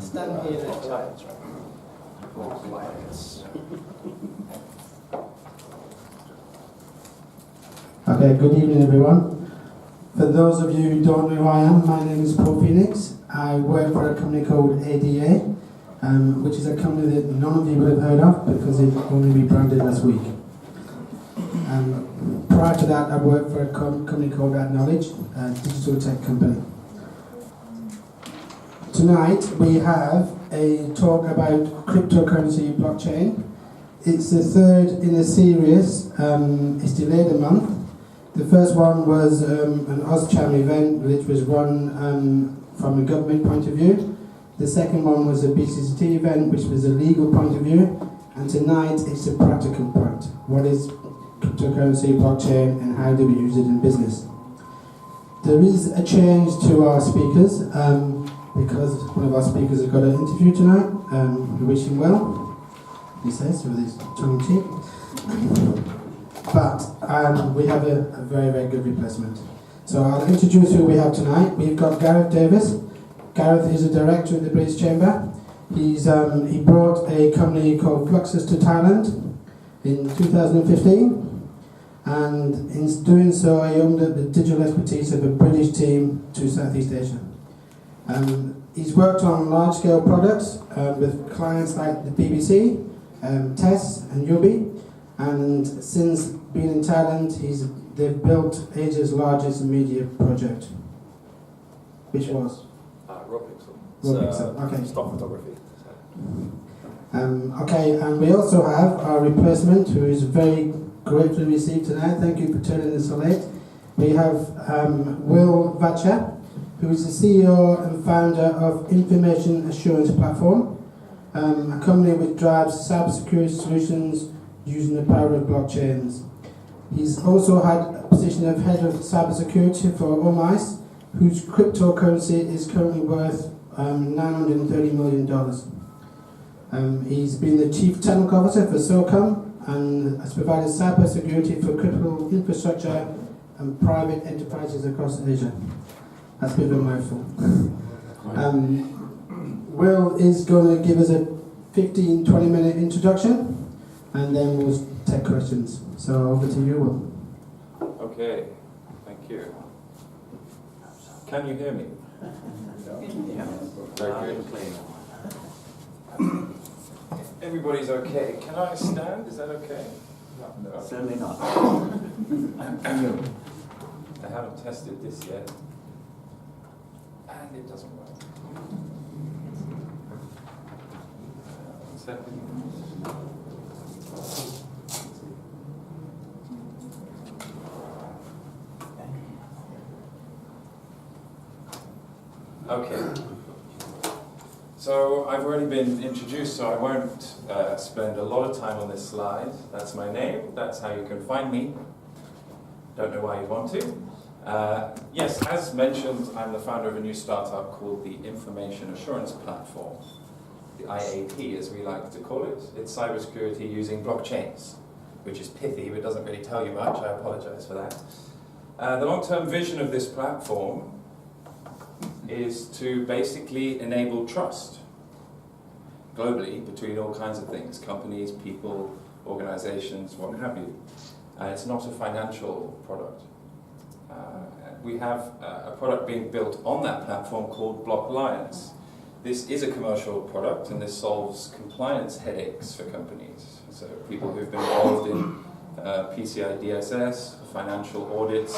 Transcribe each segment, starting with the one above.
Stand here next time. Okay, good evening everyone. For those of you who don't know who I am, my name is Phenix. I work for a company called ADA, which is a company that none of you would have heard of because it only rebranded last week. Prior to that, I worked for a company called Knowledge, a digital tech company. Tonight we have a talk about cryptocurrency blockchain. It's the third in a series. It's delayed a month. The first one was an OzCham event, which was run from a government point of view. The second one was a BCCT event, which was a legal point of view. And tonight it's a practical point. What is cryptocurrency, blockchain, and how do we use it in business? There is a change to our speakers because one of our speakers has got an interview tonight. We wish him well, he says, with his tongue in cheek. But we have a very, very good replacement. So I'll introduce who we have tonight. We've got Gareth Davies. Gareth is a director at the British Chamber. He brought a company called Fluxus to Thailand in 2015. And in doing so, he owned up the digital expertise of a British team to Southeast Asia. He's worked on large-scale products with clients like the BBC, TESS and UBI. And since being in Thailand, they've built Asia's largest media project, which was? RawPixel. Okay. Stock photography. Okay, and we also have our replacement, who is very gratefully received tonight. Thank you for turning this so late. We have Vacher, who is the CEO and founder of Information Assurance Platform, a company which drives cybersecurity solutions using the power of blockchains. He's also had a position of head of cybersecurity for organised, whose cryptocurrency is currently worth $930 million. He's been the chief technical officer for SOCOM and has provided cybersecurity for critical infrastructure and private enterprises across Asia. That's a bit of a mouthful. Will is going to give us a 15-20 minute introduction, and then we'll take questions. So over to you, Will. Okay, thank you. Can you hear me? Yeah. Very good. Everybody's okay. Can I stand? Is that okay? No. Certainly not. I haven't tested this yet. And it doesn't work. 1 second. Okay. So I've already been introduced, so I won't spend a lot of time on this slide. That's my name. That's how you can find me. Don't know why you want to. Yes, as mentioned, I'm the founder of a new startup called the Information Assurance Platform, the IAP as we like to call it. It's cybersecurity using blockchains, which is pithy, but doesn't really tell you much. I apologize for that. The long-term vision of this platform is to basically enable trust globally between all kinds of things, companies, people, organizations, what have you. It's not a financial product. We have a product being built on that platform called BlockLions. This is a commercial product, and this solves compliance headaches for companies. So people who've been involved in PCI DSS, financial audits,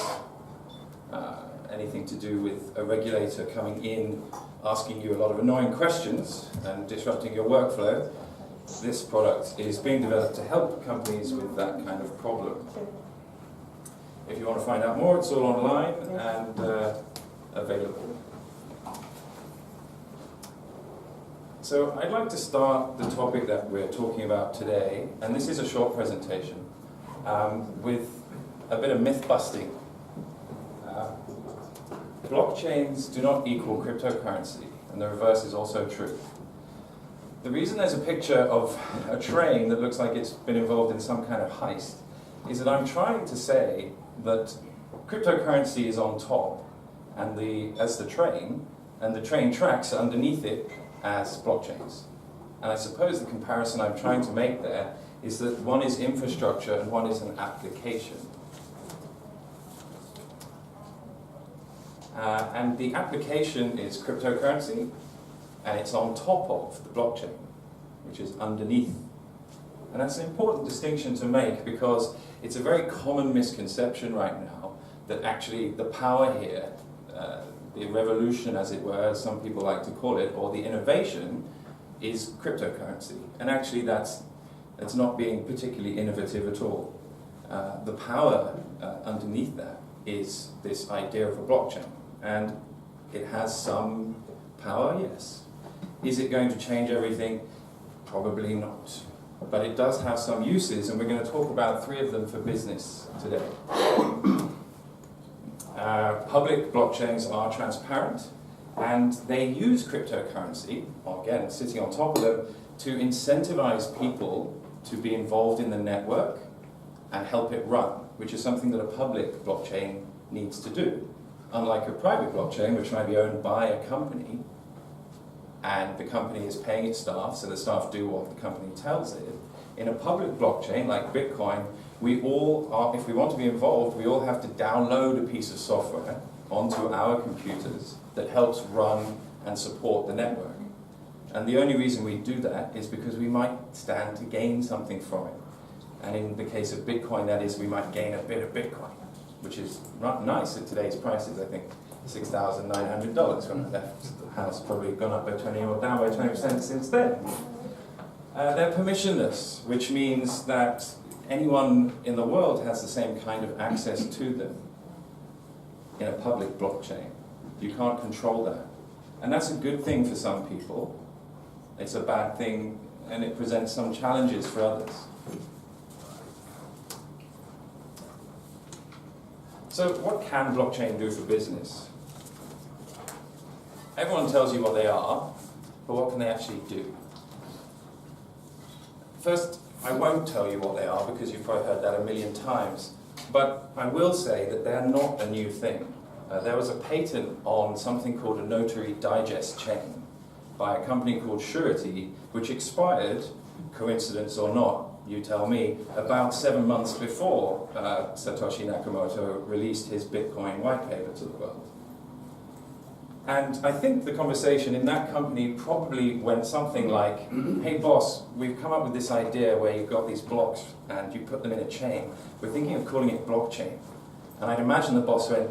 anything to do with a regulator coming in, asking you a lot of annoying questions and disrupting your workflow. This product is being developed to help companies with that kind of problem. If you want to find out more, it's all online and available. So I'd like to start the topic that we're talking about today, and this is a short presentation, with a bit of myth busting. Blockchains do not equal cryptocurrency, and the reverse is also true. The reason there's a picture of a train that looks like it's been involved in some kind of heist is that I'm trying to say that cryptocurrency is on top, and as the train, and the train tracks underneath it as blockchains. And I suppose the comparison I'm trying to make there is that one is infrastructure and one is an application. And the application is cryptocurrency, and it's on top of the blockchain, which is underneath. And that's an important distinction to make because it's a very common misconception right now that actually the power here, the revolution as it were, as some people like to call it, or the innovation is cryptocurrency. And actually that's not being particularly innovative at all. The power underneath that is this idea of a blockchain. And it has some power, yes. Is it going to change everything? Probably not. But it does have some uses, and we're going to talk about 3 of them for business today. Public blockchains are transparent, and they use cryptocurrency, again, sitting on top of them, to incentivize people to be involved in the network and help it run, which is something that a public blockchain needs to do. Unlike a private blockchain, which might be owned by a company, and the company is paying its staff, so the staff do what the company tells it. In a public blockchain like Bitcoin, we all are, if we want to be involved, we all have to download a piece of software onto our computers that helps run and support the network. And the only reason we do that is because we might stand to gain something from it. And in the case of Bitcoin, that is, we might gain a bit of Bitcoin, which is not nice at today's prices. I think $6,900 when I left the house, probably gone up by 20 or down by 20% since then. They're permissionless, which means that anyone in the world has the same kind of access to them in a public blockchain. You can't control that. And that's a good thing for some people. It's a bad thing, and it presents some challenges for others. So what can blockchain do for business? Everyone tells you what they are, but what can they actually do? First, I won't tell you what they are because you've probably heard that a million times, but I will say that they're not a new thing. There was a patent on something called a notary digest chain by a company called Surety, which expired, coincidence or not, you tell me, about 7 months before Satoshi Nakamoto released his Bitcoin white paper to the world. And I think the conversation in that company probably went something like, hey boss, we've come up with this idea where you've got these blocks and you put them in a chain. We're thinking of calling it blockchain. And I'd imagine the boss went,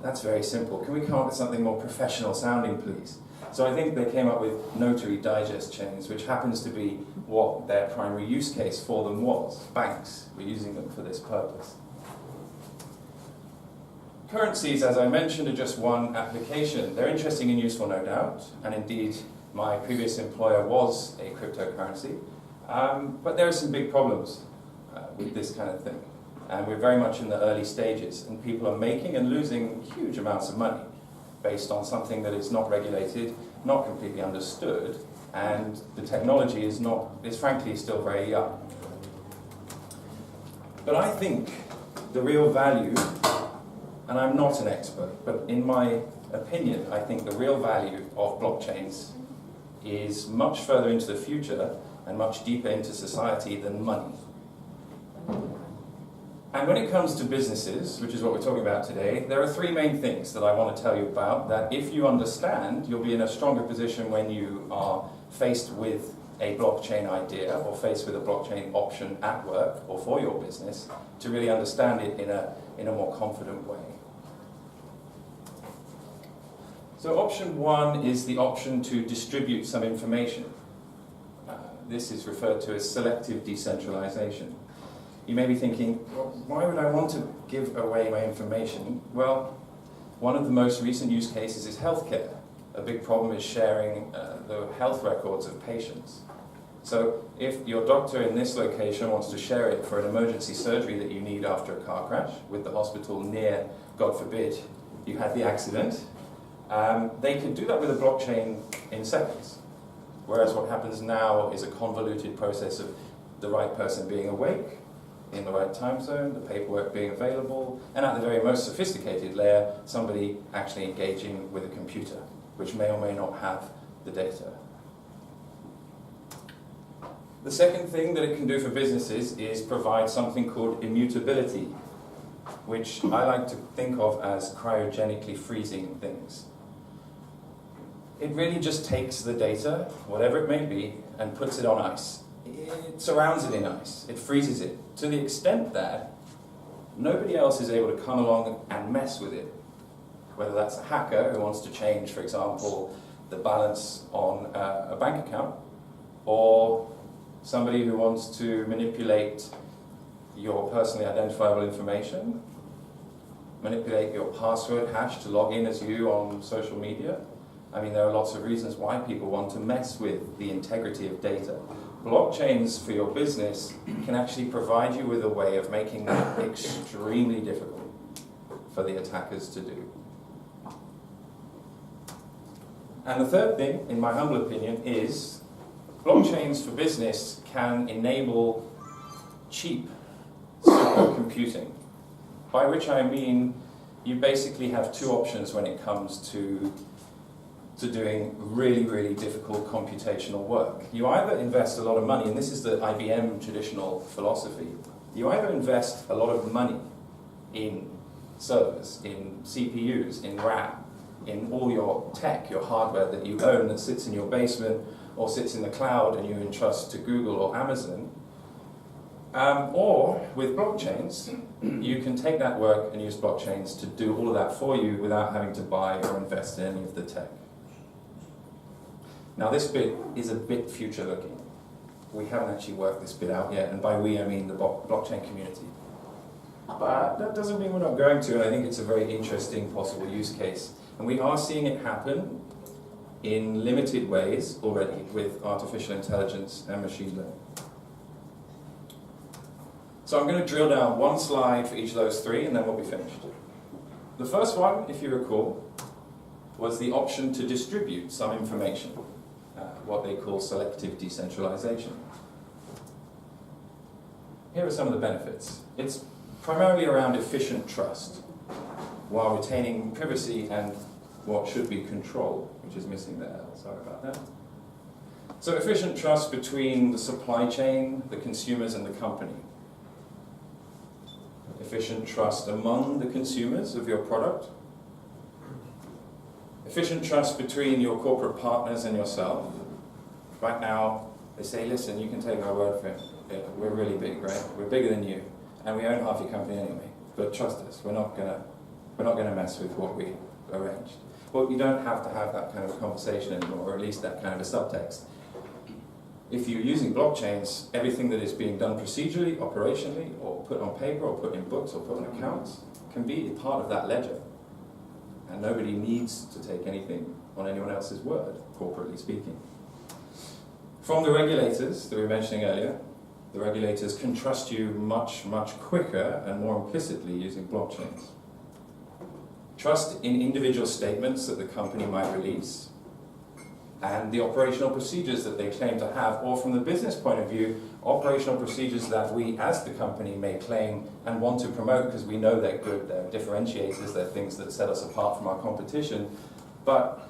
that's very simple. Can we come up with something more professional sounding, please? So I think they came up with notary digest chains, which happens to be what their primary use case for them was. Banks were using them for this purpose. Currencies, as I mentioned, are just one application. They're interesting and useful, no doubt, and indeed my previous employer was a cryptocurrency, but there are some big problems with this kind of thing, and we're very much in the early stages, and people are making and losing huge amounts of money based on something that is not regulated, not completely understood, and the technology is frankly still very young. But I think the real value, and I'm not an expert, but in my opinion, I think the real value of blockchains is much further into the future and much deeper into society than money. And when it comes to businesses, which is what we're talking about today, there are 3 main things that I want to tell you about that if you understand, you'll be in a stronger position when you are faced with a blockchain idea or faced with a blockchain option at work or for your business to really understand it in a more confident way. So option 1 is the option to distribute some information. This is referred to as selective decentralization. You may be thinking, well, why would I want to give away my information? Well, one of the most recent use cases is healthcare. A big problem is sharing the health records of patients. So if your doctor in this location wants to share it for an emergency surgery that you need after a car crash with the hospital near, God forbid, you had the accident, they could do that with a blockchain in seconds. Whereas what happens now is a convoluted process of the right person being awake, in the right time zone, the paperwork being available, and at the very most sophisticated layer, somebody actually engaging with a computer, which may or may not have the data. The second thing that it can do for businesses is provide something called immutability, which I like to think of as cryogenically freezing things. It really just takes the data, whatever it may be, and puts it on ice. It surrounds it in ice. It freezes it to the extent that nobody else is able to come along and mess with it. Whether that's a hacker who wants to change, for example, the balance on a bank account, or somebody who wants to manipulate your personally identifiable information, manipulate your password hash to log in as you on social media. I mean, there are lots of reasons why people want to mess with the integrity of data. Blockchains for your business can actually provide you with a way of making that extremely difficult for the attackers to do. And the third thing, in my humble opinion, is blockchains for business can enable cheap supercomputing, by which I mean you basically have two options when it comes to doing really, really difficult computational work. You either invest a lot of money, and this is the IBM traditional philosophy, you either invest a lot of money in servers, in CPUs, in RAM, in all your tech, your hardware that you own that sits in your basement or sits in the cloud and you entrust to Google or Amazon, or with blockchains, you can take that work and use blockchains to do all of that for you without having to buy or invest in any of the tech. Now this bit is a bit future-looking. We haven't actually worked this bit out yet, and by we I mean the blockchain community. But that doesn't mean we're not going to, and I think it's a very interesting possible use case. And we are seeing it happen in limited ways already with artificial intelligence and machine learning. So I'm going to drill down one slide for each of those three, and then we'll be finished. The first one, if you recall, was the option to distribute some information, what they call selective decentralization. Here are some of the benefits. It's primarily around efficient trust, while retaining privacy and what should be control, which is missing there. Sorry about that. So efficient trust between the supply chain, the consumers, and the company. Efficient trust among the consumers of your product. Efficient trust between your corporate partners and yourself. Right now, they say, listen, you can take our word for it. Yeah, we're really big, right? We're bigger than you, and we own half your company anyway. But trust us, we're not gonna mess with what we arranged. Well, you don't have to have that kind of a conversation anymore, or at least that kind of a subtext. If you're using blockchains, everything that is being done procedurally, operationally, or put on paper, or put in books, or put on accounts, can be a part of that ledger. And nobody needs to take anything on anyone else's word, corporately speaking. From the regulators that we were mentioning earlier, the regulators can trust you much, much quicker and more implicitly using blockchains. Trust in individual statements that the company might release, and the operational procedures that they claim to have, or from the business point of view, operational procedures that we as the company may claim and want to promote because we know they're good, they're differentiators, they're things that set us apart from our competition. But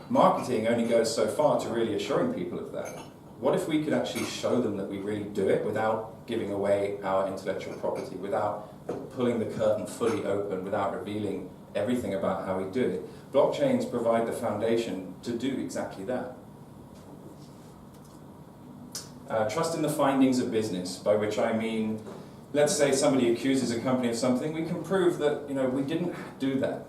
marketing only goes so far to really assuring people of that. What if we could actually show them that we really do it without giving away our intellectual property, without pulling the curtain fully open, without revealing everything about how we do it? Blockchains provide the foundation to do exactly that. Trust in the findings of business, by which I mean, let's say somebody accuses a company of something, we can prove that we didn't do that,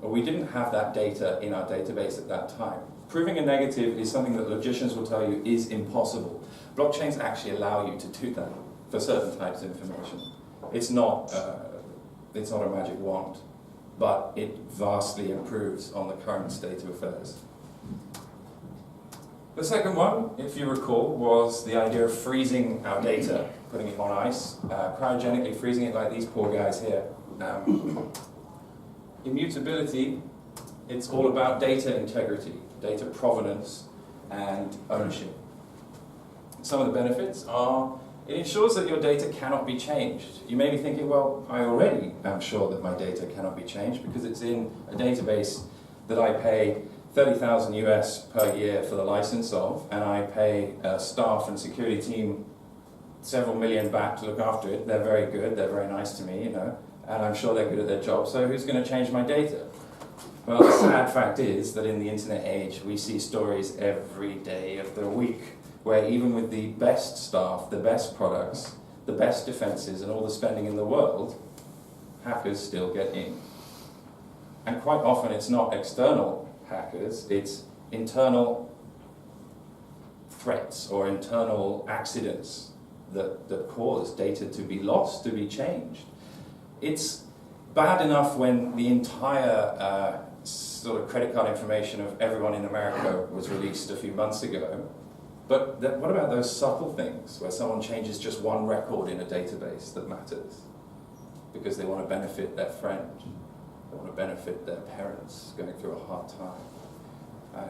or we didn't have that data in our database at that time. Proving a negative is something that logicians will tell you is impossible. Blockchains actually allow you to do that for certain types of information. It's not a magic wand, but it vastly improves on the current state of affairs. The second one, if you recall, was the idea of freezing our data, putting it on ice, cryogenically freezing it like these poor guys here. Immutability, it's all about data integrity, data provenance, and ownership. Some of the benefits are, it ensures that your data cannot be changed. You may be thinking, well, I already am sure that my data cannot be changed because it's in a database that I pay 30,000 US per year for the license of, and I pay staff and security team several million back to look after it. They're very good, they're very nice to me, you know, and I'm sure they're good at their job, so who's going to change my data? Well, the sad fact is that in the internet age, we see stories every day of the week where even with the best staff, the best products, the best defenses, and all the spending in the world, hackers still get in. And quite often it's not external hackers, it's internal threats or internal accidents that cause data to be lost, to be changed. It's bad enough when the entire sort of credit card information of everyone in America was released a few months ago, but what about those subtle things where someone changes just one record in a database that matters because they want to benefit their friend, they want to benefit their parents going through a hard time?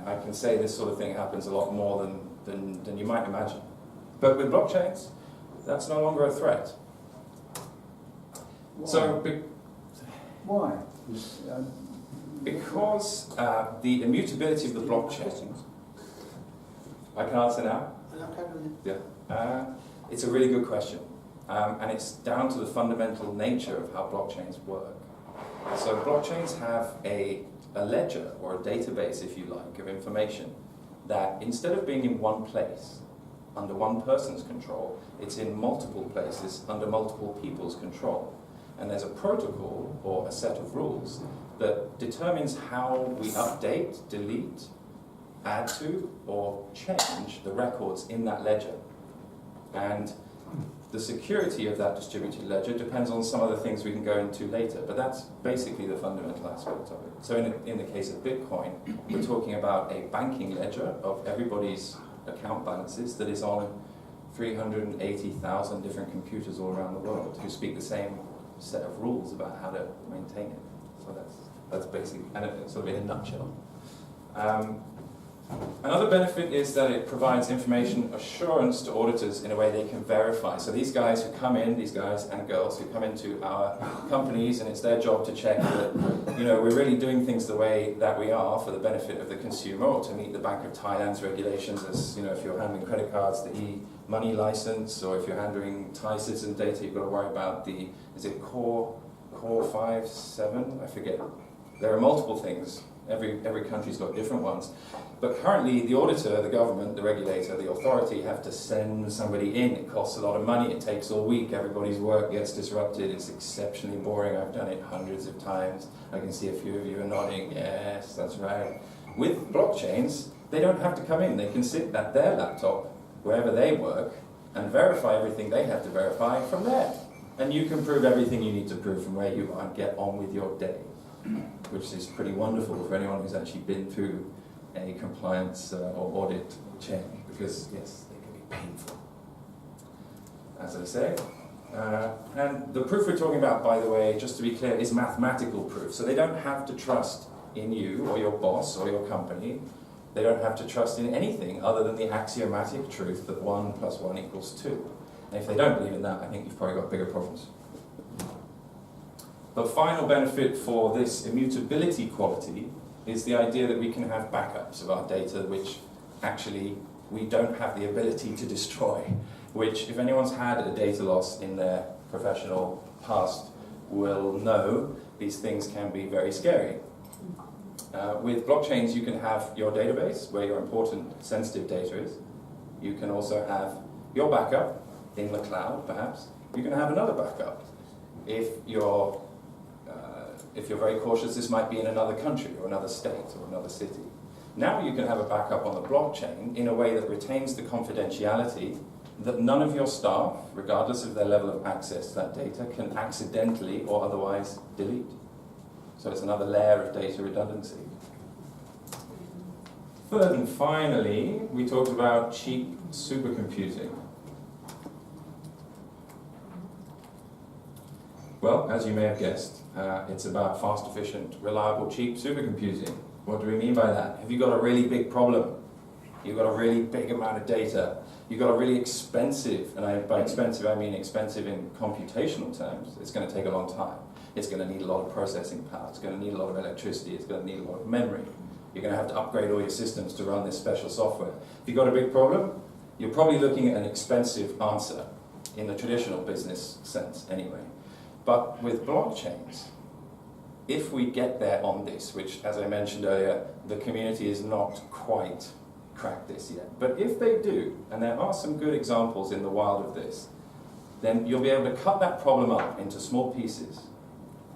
I can say this sort of thing happens a lot more than you might imagine. But with blockchains, that's no longer a threat. Why? So, Why? because the immutability of the blockchain, I can answer now? Yeah. It's a really good question. And it's down to the fundamental nature of how blockchains work. So blockchains have a ledger, or a database, if you like, of information that instead of being in one place, under one person's control, it's in multiple places, under multiple people's control. And there's a protocol, or a set of rules, that determines how we update, delete, add to, or change the records in that ledger. And the security of that distributed ledger depends on some of the things we can go into later, but that's basically the fundamental aspect of it. So in the case of Bitcoin, we're talking about a banking ledger of everybody's account balances that is on 380,000 different computers all around the world who speak the same set of rules about how to maintain it. So that's basically, and it's sort of in a nutshell. Another benefit is that it provides information assurance to auditors in a way they can verify. So these guys who come in, these guys and girls who come into our companies, and it's their job to check that, you know, we're really doing things the way that we are for the benefit of the consumer, or to meet the Bank of Thailand's regulations, as, you know, if you're handling credit cards, the e-money license, or if you're handling Thai citizen data, you've got to worry about the, is it Core 5, 7? I forget. There are multiple things. Every country's got different ones. But currently, the auditor, the government, the regulator, the authority have to send somebody in. It costs a lot of money. It takes all week. Everybody's work gets disrupted. It's exceptionally boring. I've done it hundreds of times. I can see a few of you are nodding. Yes, that's right. With blockchains, they don't have to come in. They can sit at their laptop, wherever they work, and verify everything they have to verify from there. And you can prove everything you need to prove from where you are and get on with your day, which is pretty wonderful for anyone who's actually been through a compliance or audit check, because yes, they can be painful, as I say. And the proof we're talking about, by the way, just to be clear, is mathematical proof. So they don't have to trust in you or your boss or your company. They don't have to trust in anything other than the axiomatic truth that 1 + 1 = 2. And if they don't believe in that, I think you've probably got bigger problems. The final benefit for this immutability quality is the idea that we can have backups of our data which actually we don't have the ability to destroy, which if anyone's had a data loss in their professional past will know these things can be very scary. With blockchains, you can have your database where your important sensitive data is. You can also have your backup in the cloud, perhaps. You can have another backup. If you're very cautious, this might be in another country or another state or another city. Now you can have a backup on the blockchain in a way that retains the confidentiality that none of your staff, regardless of their level of access to that data, can accidentally or otherwise delete. So it's another layer of data redundancy. Third and finally, we talked about cheap supercomputing. Well, as you may have guessed, it's about fast, efficient, reliable, cheap supercomputing. What do we mean by that? Have you got a really big problem? You've got a really big amount of data. You've got a really expensive, and by expensive I mean expensive in computational terms. It's going to take a long time. It's going to need a lot of processing power. It's going to need a lot of electricity. It's going to need a lot of memory. You're going to have to upgrade all your systems to run this special software. If you've got a big problem, you're probably looking at an expensive answer in the traditional business sense anyway. But with blockchains, if we get there on this, which, as I mentioned earlier, the community is not quite cracked this yet, but if they do, and there are some good examples in the wild of this, then you'll be able to cut that problem up into small pieces,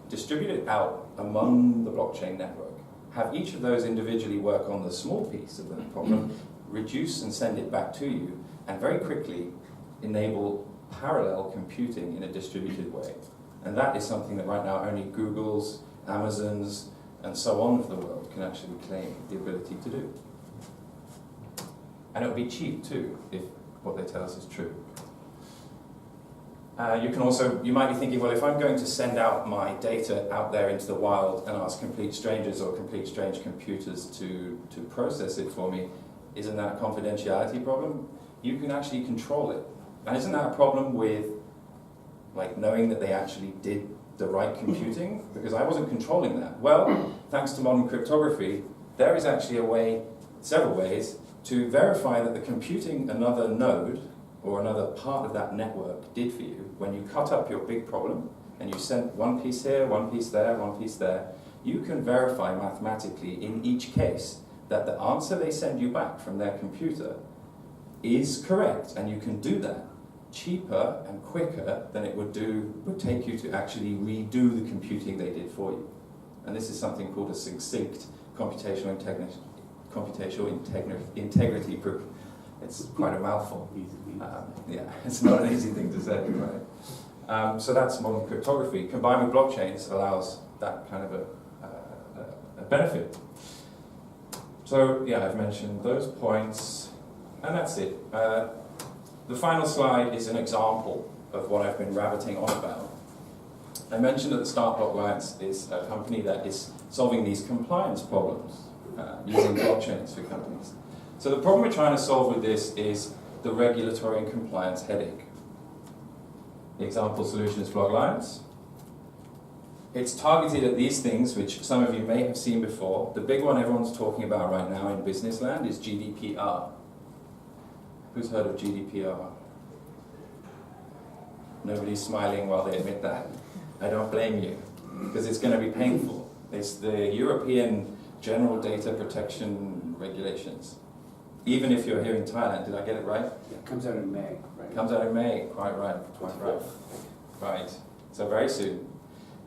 distribute it out among the blockchain network, have each of those individually work on the small piece of the problem, reduce and send it back to you, and very quickly enable parallel computing in a distributed way. And that is something that right now only Google's, Amazon's, and so on of the world can actually claim the ability to do. And it'll be cheap too, if what they tell us is true. You might be thinking, well, if I'm going to send out my data out there into the wild and ask complete strangers or complete strange computers to process it for me, isn't that a confidentiality problem? You can actually control it. And isn't that a problem with knowing that they actually did the right computing? Because I wasn't controlling that. Well, thanks to modern cryptography, there is actually a way, several ways, to verify that the computing another node or another part of that network did for you. When you cut up your big problem and you sent one piece here, one piece there, one piece there, you can verify mathematically in each case that the answer they send you back from their computer is correct, and you can do that cheaper and quicker than it would take you to actually redo the computing they did for you. And this is something called a succinct computational integrity proof. It's quite a mouthful. Yeah, it's not an easy thing to say, right? So that's modern cryptography. Combined with blockchains allows that kind of a benefit. So yeah, I've mentioned those points, and that's it. The final slide is an example of what I've been rabbiting on about. I mentioned at the start BlockLiance is a company that is solving these compliance problems using blockchains for companies. So the problem we're trying to solve with this is the regulatory and compliance headache. The example solution is BlockLiance. It's targeted at these things, which some of you may have seen before. The big one everyone's talking about right now in business land is GDPR. Who's heard of GDPR? Nobody's smiling while they admit that. I don't blame you, because it's going to be painful. It's the European General Data Protection Regulations. Even if you're here in Thailand, did I get it right? It comes out in May, right? Comes out in May, quite right, quite right. Right, so very soon.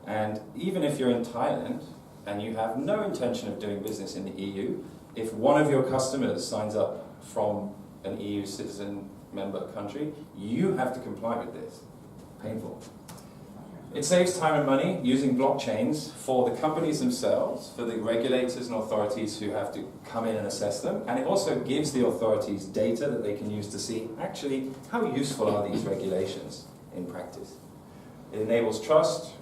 And even if you're in Thailand and you have no intention of doing business in the EU, if one of your customers signs up from an EU citizen member country, you have to comply with this. Painful. It saves time and money using blockchains for the companies themselves, for the regulators and authorities who have to come in and assess them, and it also gives the authorities data that they can use to see actually how useful are these regulations in practice. It enables trust,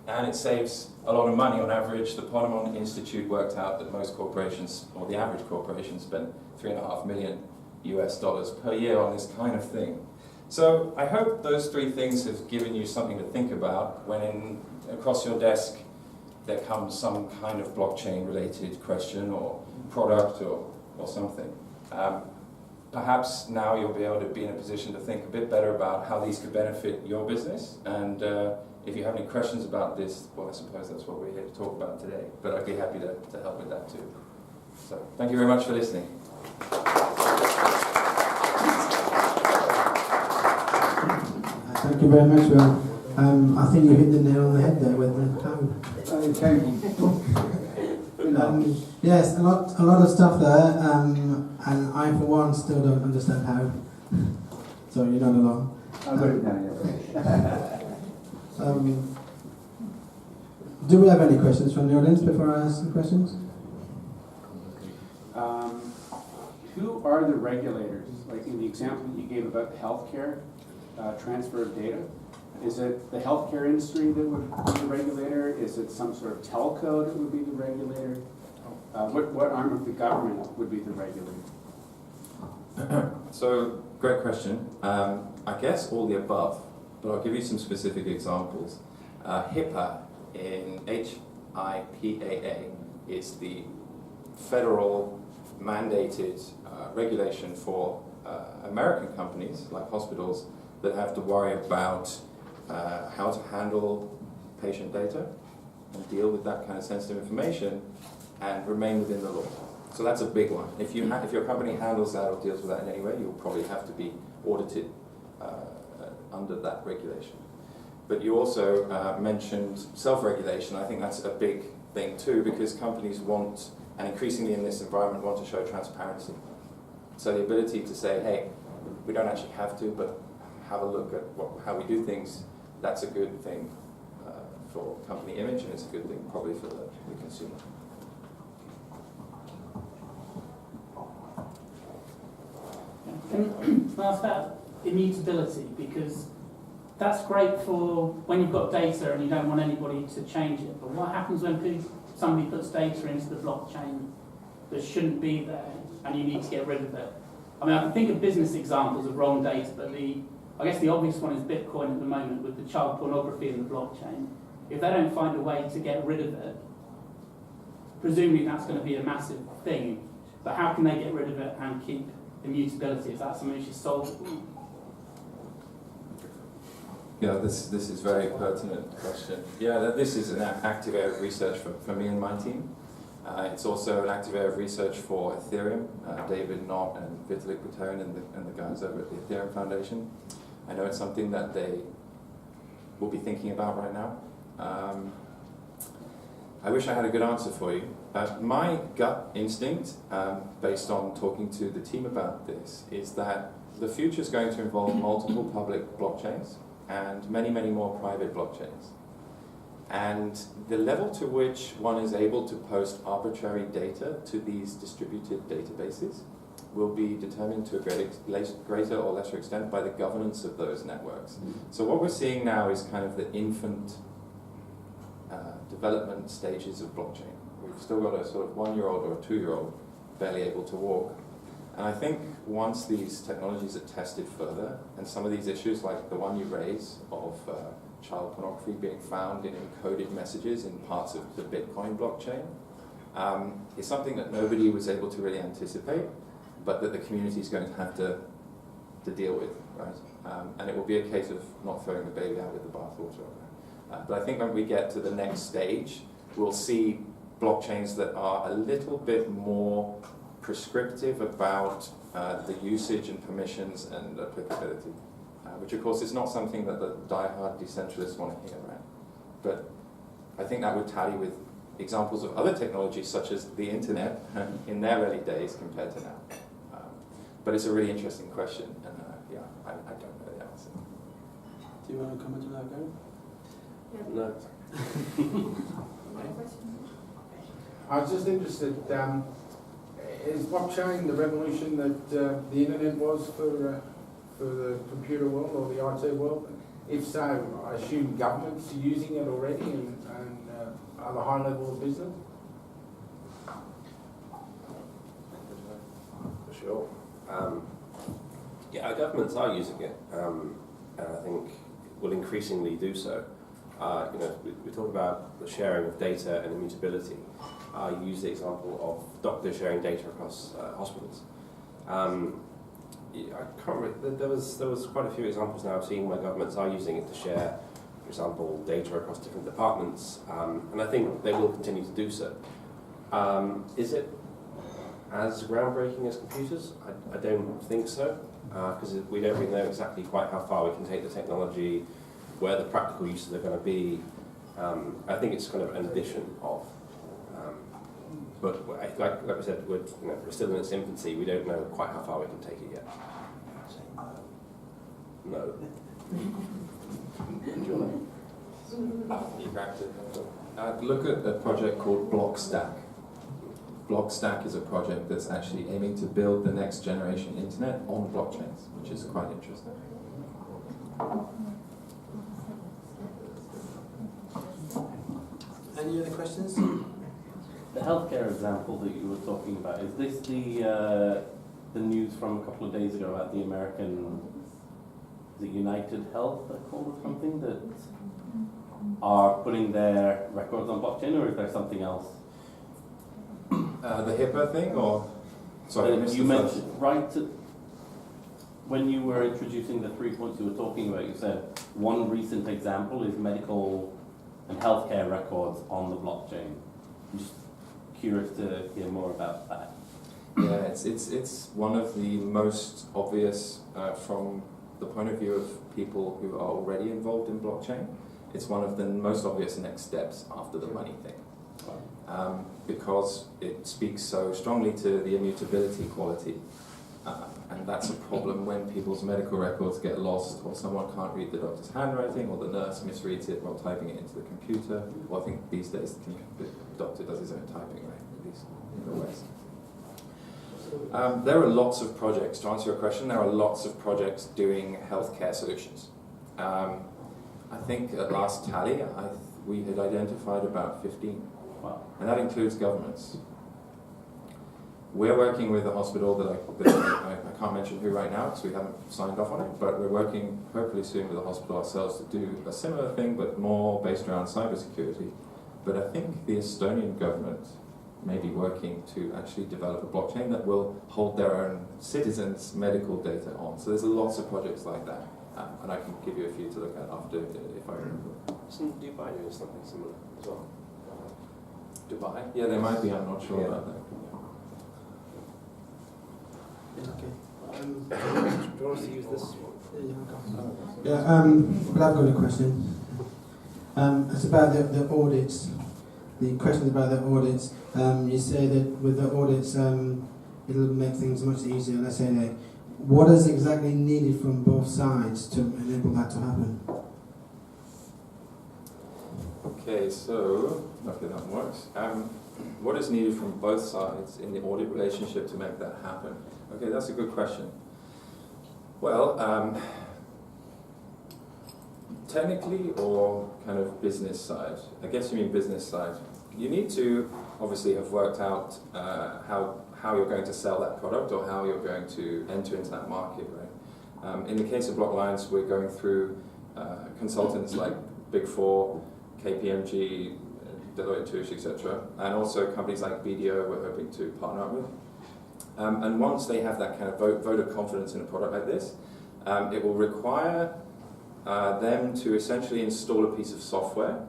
and it saves a lot of money on average. The Ponemon Institute worked out that most corporations, or the average corporation, spent $3.5 million US per year on this kind of thing. So I hope those three things have given you something to think about when across your desk there comes some kind of blockchain related question or product or something. Perhaps now you'll be able to be in a position to think a bit better about how these could benefit your business, and if you have any questions about this, well, I suppose that's what we're here to talk about today, but I'd be happy to help with that too. So thank you very much for listening. Thank you very much, Will. I think you hit the nail on the head there with the code. Yes, a lot of stuff there, and I, for one, still don't understand how. So you're not alone. I've got it now, yeah. Do we have any questions from the audience before I ask the questions? Who are the regulators? Like in the example that you gave about healthcare, transfer of data, is it the healthcare industry that would be the regulator? Is it some sort of telco that would be the regulator? What arm of the government would be the regulator? So, great question. I guess all the above, but I'll give you some specific examples. HIPAA, in HIPAA, is the federal mandated regulation for American companies like hospitals that have to worry about how to handle patient data and deal with that kind of sensitive information and remain within the law. So that's a big one. If your company handles that or deals with that in any way, you'll probably have to be audited under that regulation. But you also mentioned self-regulation. I think that's a big thing too, because companies want, and increasingly in this environment, want to show transparency. So the ability to say, hey, we don't actually have to, but have a look at how we do things, that's a good thing for company image, and it's a good thing probably for the consumer. Can I ask about immutability? Because that's great for when you've got data and you don't want anybody to change it. But what happens when somebody puts data into the blockchain that shouldn't be there and you need to get rid of it? I mean, I can think of business examples of wrong data, but I guess the obvious one is Bitcoin at the moment with the child pornography in the blockchain. If they don't find a way to get rid of it, presumably that's going to be a massive thing. But how can they get rid of it and keep immutability? Is that something which is solvable? Yeah, this is a very pertinent question. Yeah, this is an active area of research for me and my team. It's also an active area of research for Ethereum. David Knott and Vitalik Buterin and the guys over at the Ethereum Foundation. I know it's something that they will be thinking about right now. I wish I had a good answer for you. My gut instinct, based on talking to the team about this, is that the future is going to involve multiple public blockchains and many, many more private blockchains. And the level to which one is able to post arbitrary data to these distributed databases will be determined to a greater or lesser extent by the governance of those networks. So what we're seeing now is kind of the infant development stages of blockchain. We've still got a sort of 1-year-old or a 2-year-old barely able to walk. And I think once these technologies are tested further, and some of these issues like the one you raise of child pornography being found in encoded messages in parts of the Bitcoin blockchain, is something that nobody was able to really anticipate, but that the community is going to have to deal with, right? And it will be a case of not throwing the baby out with the bathwater. But I think when we get to the next stage, we'll see blockchains that are a little bit more prescriptive about the usage and permissions and applicability, which of course is not something that the die-hard decentralists want to hear, right? But I think that would tally with examples of other technologies such as the internet in their early days compared to now. But it's a really interesting question, and yeah, I don't know the answer. Do you want to comment on that, Gareth? No. I was just interested, is blockchain the revolution that the internet was for the computer world or the IT world? If so, I assume governments are using it already and other high level of business? For sure. Yeah, our governments are using it, and I think will increasingly do so. We talk about the sharing of data and immutability. You use the example of doctors sharing data across hospitals. I can't remember, there was quite a few examples now I've seen where governments are using it to share, for example, data across different departments, and I think they will continue to do so. Is it as groundbreaking as computers? I don't think so, because we don't really know exactly quite how far we can take the technology, where the practical uses are going to be. I think it's kind of an addition of. But like I said, we're still in its infancy. We don't know quite how far we can take it yet. No. Look at a project called Blockstack. Blockstack is a project that's actually aiming to build the next generation internet on blockchains, which is quite interesting. Any other questions? The healthcare example that you were talking about, is this the news from a couple of days ago about the American, is it United Health, they're called, or something, that are putting their records on blockchain, or is there something else? The HIPAA thing, or sorry, I missed you the first. mentioned right when you were introducing the 3 points you were talking about. You said one recent example is medical and healthcare records on the blockchain. I'm just curious to hear more about that. Yeah, it's one of the most obvious from the point of view of people who are already involved in blockchain. It's one of the most obvious next steps after the money thing. Because it speaks so strongly to the immutability quality. And that's a problem when people's medical records get lost, or someone can't read the doctor's handwriting, or the nurse misreads it while typing it into the computer. Well, I think these days the doctor does his own typing, right? At least in the West. There are lots of projects, to answer your question, there are lots of projects doing healthcare solutions. I think at last tally, we had identified about 15. Wow. And that includes governments. We're working with a hospital that I can't mention who right now because we haven't signed off on it, but we're working hopefully soon with a hospital ourselves to do a similar thing but more based around cybersecurity. But I think the Estonian government may be working to actually develop a blockchain that will hold their own citizens' medical data on. So there's lots of projects like that. And I can give you a few to look at after if I remember. Isn't Dubai doing something similar as well? Dubai? Yeah, there might be, I'm not sure about that. Okay. Do you want us to use this? Yeah, but I've got a question. It's about the audits. The question is about the audits. You say that with the audits, it'll make things much easier. Let's say that. What is exactly needed from both sides to enable that to happen? Okay, so hopefully that works. What is needed from both sides in the audit relationship to make that happen? Okay, that's a good question. Well, technically or kind of business side? I guess you mean business side. You need to obviously have worked out how you're going to sell that product or how you're going to enter into that market, right? In the case of BlockLines, we're going through consultants like Big Four, KPMG, Deloitte Touche, etc., and also companies like BDO we're hoping to partner up with. And once they have that kind of vote of confidence in a product like this, it will require them to essentially install a piece of software,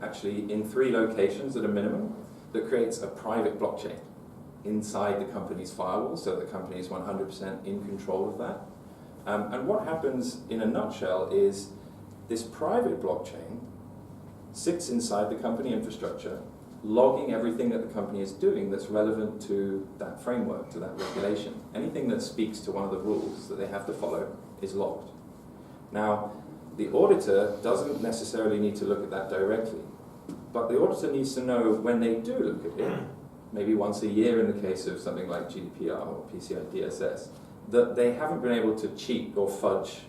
actually in 3 locations at a minimum, that creates a private blockchain inside the company's firewall, so the company is 100% in control of that. And what happens in a nutshell is this private blockchain sits inside the company infrastructure, logging everything that the company is doing that's relevant to that framework, to that regulation. Anything that speaks to one of the rules that they have to follow is logged. Now, the auditor doesn't necessarily need to look at that directly, but the auditor needs to know when they do look at it, maybe once a year in the case of something like GDPR or PCI DSS, that they haven't been able to cheat or fudge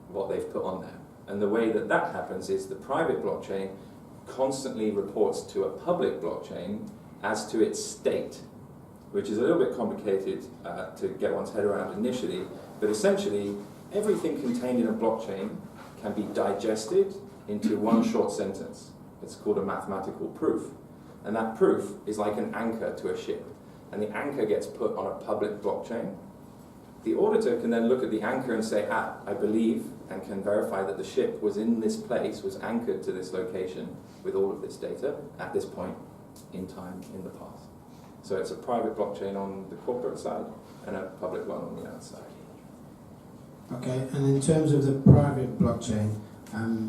what they've put on there. And the way that that happens is the private blockchain constantly reports to a public blockchain as to its state, which is a little bit complicated to get one's head around initially, but essentially everything contained in a blockchain can be digested into one short sentence. It's called a mathematical proof. And that proof is like an anchor to a ship. And the anchor gets put on a public blockchain. The auditor can then look at the anchor and say, I believe and can verify that the ship was in this place, was anchored to this location with all of this data at this point in time in the past. So it's a private blockchain on the corporate side and a public one on the outside. Okay, and in terms of the private blockchain,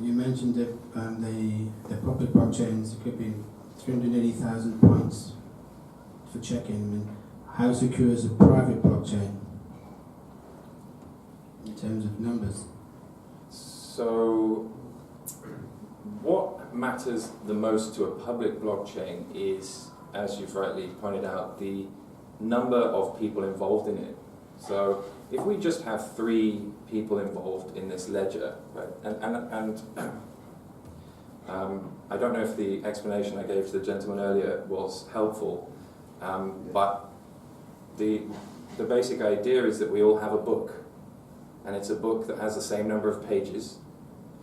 you mentioned that the public blockchains could be 380,000 points for checking. I mean, how secure is a private blockchain in terms of numbers? So, what matters the most to a public blockchain is, as you've rightly pointed out, the number of people involved in it. So, if we just have 3 people involved in this ledger, right, and I don't know if the explanation I gave to the gentleman earlier was helpful, but the basic idea is that we all have a book, and it's a book that has the same number of pages,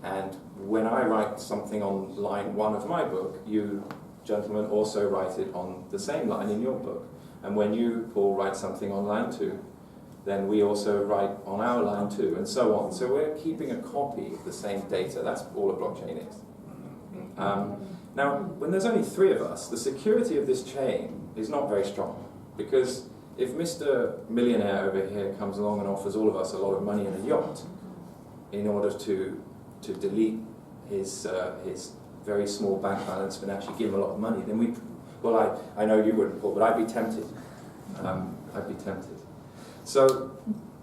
and when I write something on line 1 of my book, you gentlemen also write it on the same line in your book. And when you, Paul, write something on line 2, then we also write on our line 2, and so on. So we're keeping a copy of the same data. That's all a blockchain is. Now, when there's only 3 of us, the security of this chain is not very strong, because if Mr. Millionaire over here comes along and offers all of us a lot of money in a yacht in order to delete his very small bank balance and actually give him a lot of money, then I know you wouldn't, Paul, but I'd be tempted. I'd be tempted. So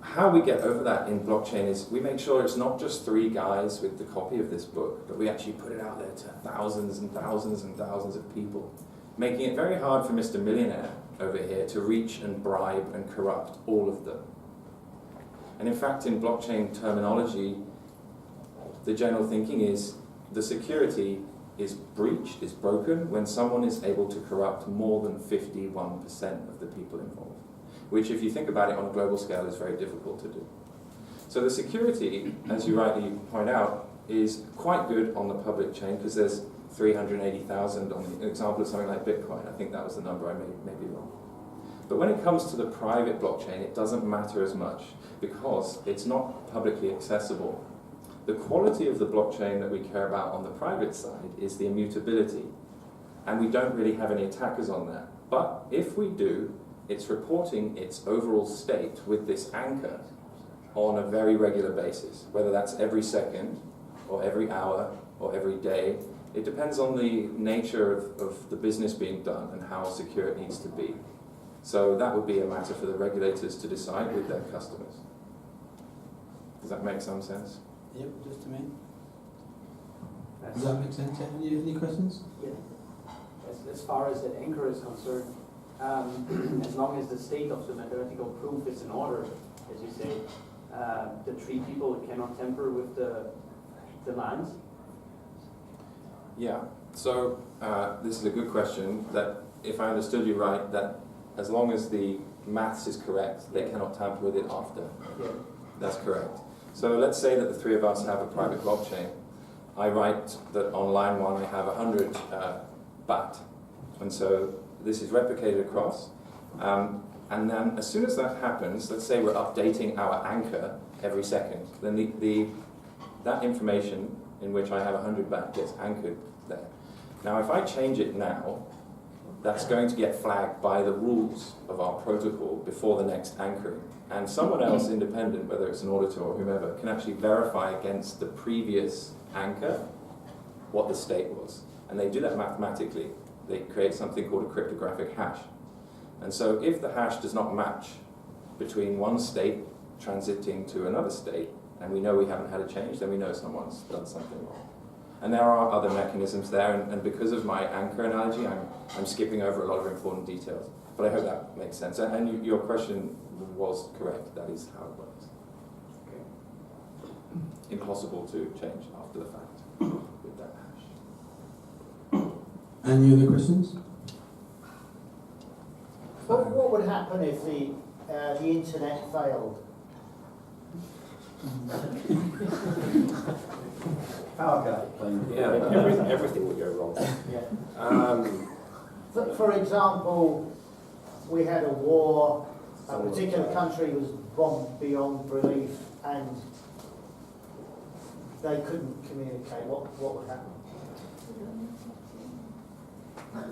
how we get over that in blockchain is we make sure it's not just 3 guys with the copy of this book, but we actually put it out there to thousands and thousands and thousands of people, making it very hard for Mr. Millionaire over here to reach and bribe and corrupt all of them. And in fact, in blockchain terminology, the general thinking is the security is breached, is broken, when someone is able to corrupt more than 51% of the people involved, which, if you think about it on a global scale, is very difficult to do. So the security, as you rightly point out, is quite good on the public chain, because there's 380,000 on the example of something like Bitcoin. I think that was the number, I may be wrong. But when it comes to the private blockchain, it doesn't matter as much, because it's not publicly accessible. The quality of the blockchain that we care about on the private side is the immutability, and we don't really have any attackers on that. But if we do, it's reporting its overall state with this anchor on a very regular basis, whether that's every second, or every hour, or every day. It depends on the nature of the business being done and how secure it needs to be. So that would be a matter for the regulators to decide with their customers. Does that make some sense? Yep, just to me. Does that make sense? Any questions? Yeah. As far as the anchor is concerned, as long as the state of the mathematical proof is in order, as you say, the 3 people cannot tamper with the lines? Yeah, so this is a good question, that if I understood you right, that as long as the maths is correct, they cannot tamper with it after. Yeah. That's correct. So let's say that the 3 of us have a private blockchain. I write that on line 1 I have 100 BAT, and so this is replicated across. And then as soon as that happens, let's say we're updating our anchor every second, then that information in which I have 100 BAT gets anchored there. Now if I change it now, that's going to get flagged by the rules of our protocol before the next anchoring. And someone else independent, whether it's an auditor or whomever, can actually verify against the previous anchor what the state was. And they do that mathematically. They create something called a cryptographic hash. And so if the hash does not match between one state transiting to another state, and we know we haven't had a change, then we know someone's done something wrong. And there are other mechanisms there, and because of my anchor analogy, I'm skipping over a lot of important details. But I hope that makes sense. And your question was correct. That is how it works. Okay. Impossible to change after the fact with that hash. Any other questions? What would happen if the internet failed? Power cut. Yeah, everything would go wrong. Yeah. For example, we had a war, a particular country was bombed beyond relief, and they couldn't communicate. What would happen?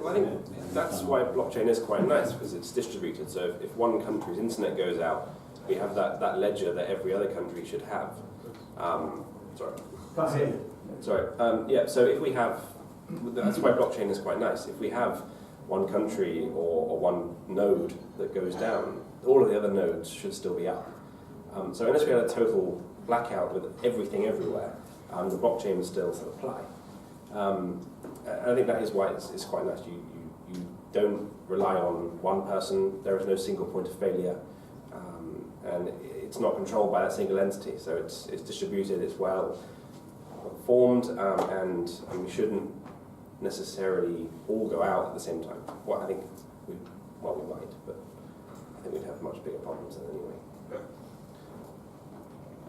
Well, I think that's why blockchain is quite nice, because it's distributed. So if one country's internet goes out, we have that ledger that every other country should have. Yeah, so if we have, that's why blockchain is quite nice. If we have one country or one node that goes down, all of the other nodes should still be up. So unless we had a total blackout with everything everywhere, the blockchain would still sort of apply. I think that is why it's quite nice. You don't rely on one person. There is no single point of failure, and it's not controlled by a single entity. So it's distributed. It's well formed, and we shouldn't necessarily all go out at the same time. Well, I think we might, but I think we'd have much bigger problems then anyway.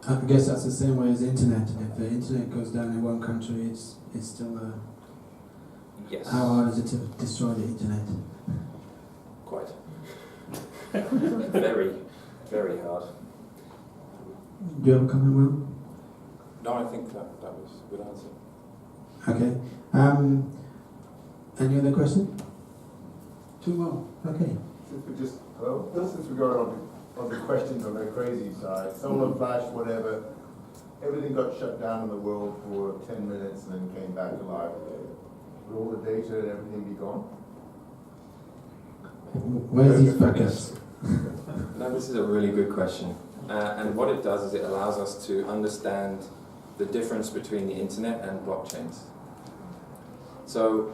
I guess that's the same way as the internet. If the internet goes down in one country, it's still Yes. How hard is it to destroy the internet? Quite. Very, very hard. Do you have a comment, Will? No, I think that was a good answer. Okay. Any other question? Two more. Okay. Since we're going on the questions on the crazy side, solar flash, whatever, everything got shut down in the world for 10 minutes and then came back alive. Would all the data and everything be gone? Where's these buckets? No, this is a really good question. And what it does is it allows us to understand the difference between the internet and blockchains. So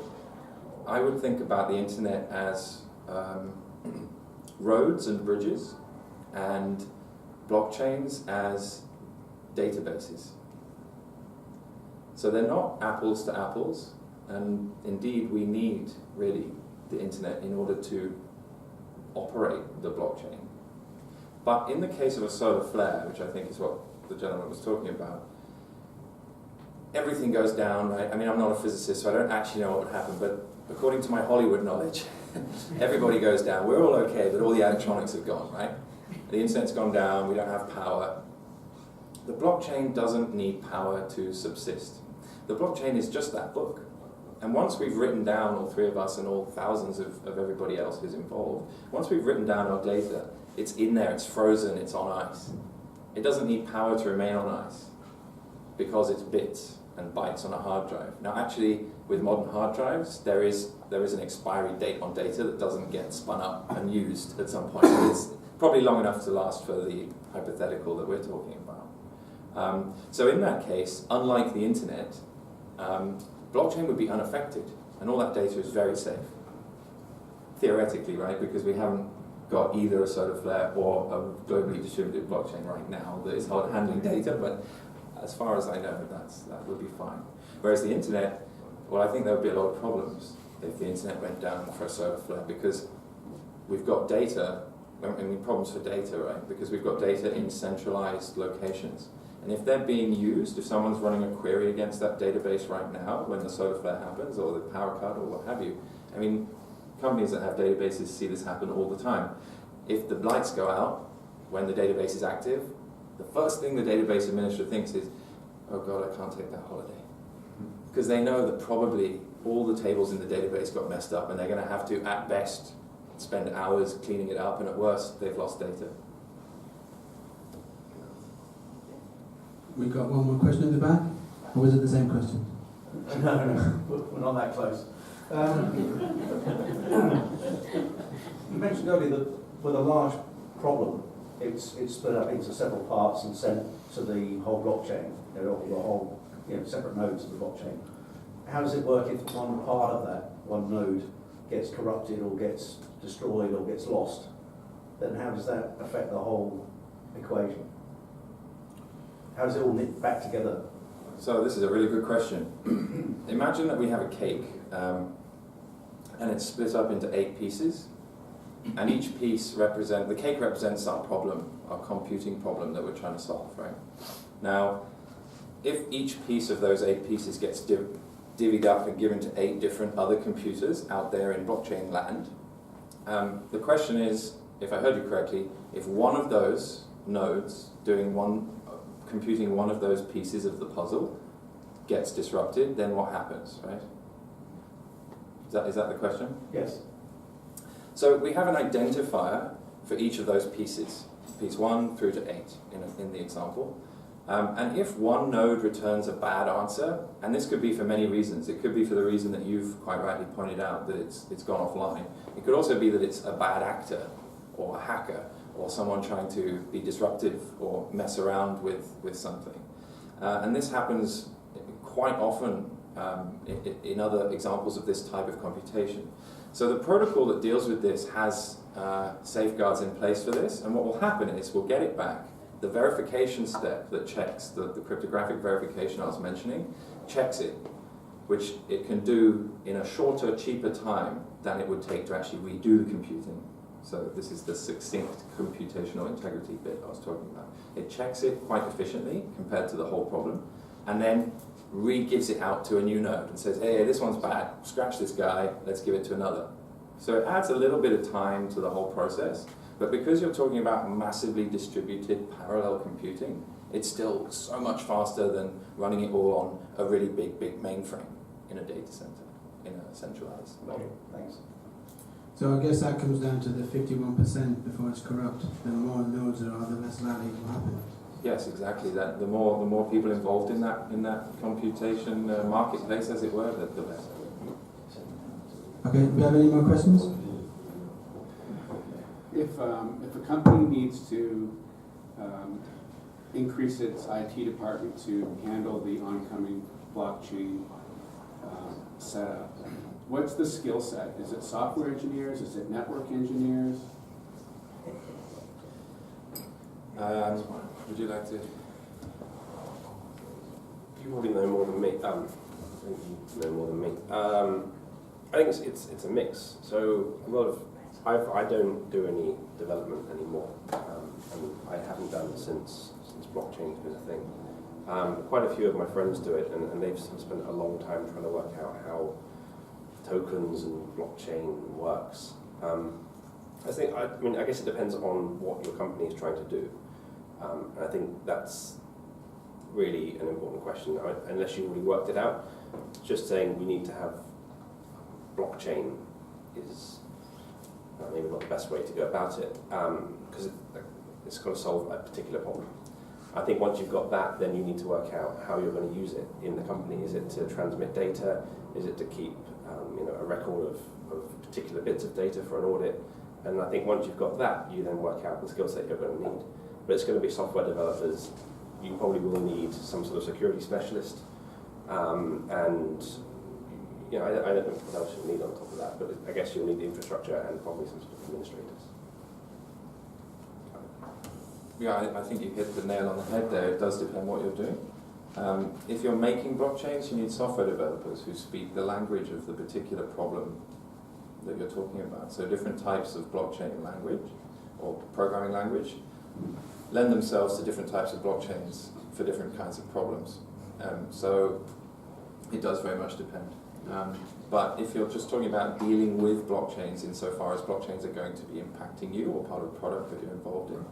I would think about the internet as roads and bridges, and blockchains as databases. So they're not apples to apples, and indeed we need really the internet in order to operate the blockchain. But in the case of a solar flare, which I think is what the gentleman was talking about, everything goes down, right? I mean, I'm not a physicist, so I don't actually know what would happen, but according to my Hollywood knowledge, everybody goes down. We're all okay, but all the electronics have gone, right? The internet's gone down, we don't have power. The blockchain doesn't need power to subsist. The blockchain is just that book. And once we've written down, all three of us and all thousands of everybody else who's involved, once we've written down our data, it's in there, it's frozen, it's on ice. It doesn't need power to remain on ice because it's bits and bytes on a hard drive. Now actually, with modern hard drives, there is an expiry date on data that doesn't get spun up and used at some point. It's probably long enough to last for the hypothetical that we're talking about. So in that case, unlike the internet, blockchain would be unaffected, and all that data is very safe. Theoretically, right? Because we haven't got either a solar flare or a globally distributed blockchain right now that is handling data, but as far as I know, that would be fine. Whereas the internet, well, I think there would be a lot of problems if the internet went down for a solar flare, because we've got data, I mean problems for data, right? Because we've got data in centralized locations. And if they're being used, if someone's running a query against that database right now when the solar flare happens, or the power cut, or what have you, I mean, companies that have databases see this happen all the time. If the lights go out when the database is active, the first thing the database administrator thinks is, oh God, I can't take that holiday. Because they know that probably all the tables in the database got messed up and they're going to have to, at best, spend hours cleaning it up, and at worst, they've lost data. We got one more question in the back, or was it the same question? No, we're not that close. You mentioned earlier that with a large problem, it's split up into several parts and sent to the whole blockchain, the whole separate nodes of the blockchain. How does it work if one part of that, one node, gets corrupted or gets destroyed or gets lost? Then how does that affect the whole equation? How does it all knit back together? So this is a really good question. Imagine that we have a cake, and it's split up into 8 pieces, and each piece the cake represents our problem, our computing problem that we're trying to solve, right? Now, if each piece of those 8 pieces gets divvied up and given to 8 different other computers out there in blockchain land, the question is, if I heard you correctly, if one of those nodes computing one of those pieces of the puzzle gets disrupted, then what happens, right? Is that the question? Yes. So we have an identifier for each of those pieces, piece 1 through to 8 in the example. And if one node returns a bad answer, and this could be for many reasons, it could be for the reason that you've quite rightly pointed out, that it's gone offline. It could also be that it's a bad actor or a hacker or someone trying to be disruptive or mess around with something. And this happens quite often in other examples of this type of computation. So the protocol that deals with this has safeguards in place for this, and what will happen is we'll get it back. The verification step that checks, the cryptographic verification I was mentioning, checks it, which it can do in a shorter, cheaper time than it would take to actually redo the computing. So this is the succinct computational integrity bit I was talking about. It checks it quite efficiently compared to the whole problem, and then re-gives it out to a new node and says, hey, this one's bad, scratch this guy, let's give it to another. So it adds a little bit of time to the whole process, but because you're talking about massively distributed parallel computing, it's still so much faster than running it all on a really big mainframe in a data center, in a centralized model. Thanks. So I guess that comes down to the 51% before it's corrupt. The more nodes there are, the less likely it will happen. Yes, exactly. That the more people involved in that computation marketplace, as it were, the better. Okay, do we have any more questions? If a company needs to increase its IT department to handle the oncoming blockchain setup, what's the skill set? Is it software engineers? Is it network engineers? Would you like to? You probably know more than me. I think you know more than me. I think it's a mix. So a lot of I don't do any development anymore, and I haven't done since blockchain's been a thing. Quite a few of my friends do it, and they've spent a long time trying to work out how tokens and blockchain works. I guess it depends on what your company is trying to do. I think that's really an important question. Unless you've already worked it out, just saying we need to have blockchain is maybe not the best way to go about it, because it's got to solve a particular problem. I think once you've got that, then you need to work out how you're going to use it in the company. Is it to transmit data? Is it to keep a record of particular bits of data for an audit? And I think once you've got that, you then work out the skill set you're going to need. But it's going to be software developers. You probably will need some sort of security specialist, and I don't know what else you'll need on top of that. But I guess you'll need the infrastructure and probably some sort of administrators. Yeah, I think you hit the nail on the head there. It does depend what you're doing. If you're making blockchains, you need software developers who speak the language of the particular problem that you're talking about. So different types of blockchain language or programming language lend themselves to different types of blockchains for different kinds of problems. So it does very much depend. But if you're just talking about dealing with blockchains insofar as blockchains are going to be impacting you or part of the product that you're involved in,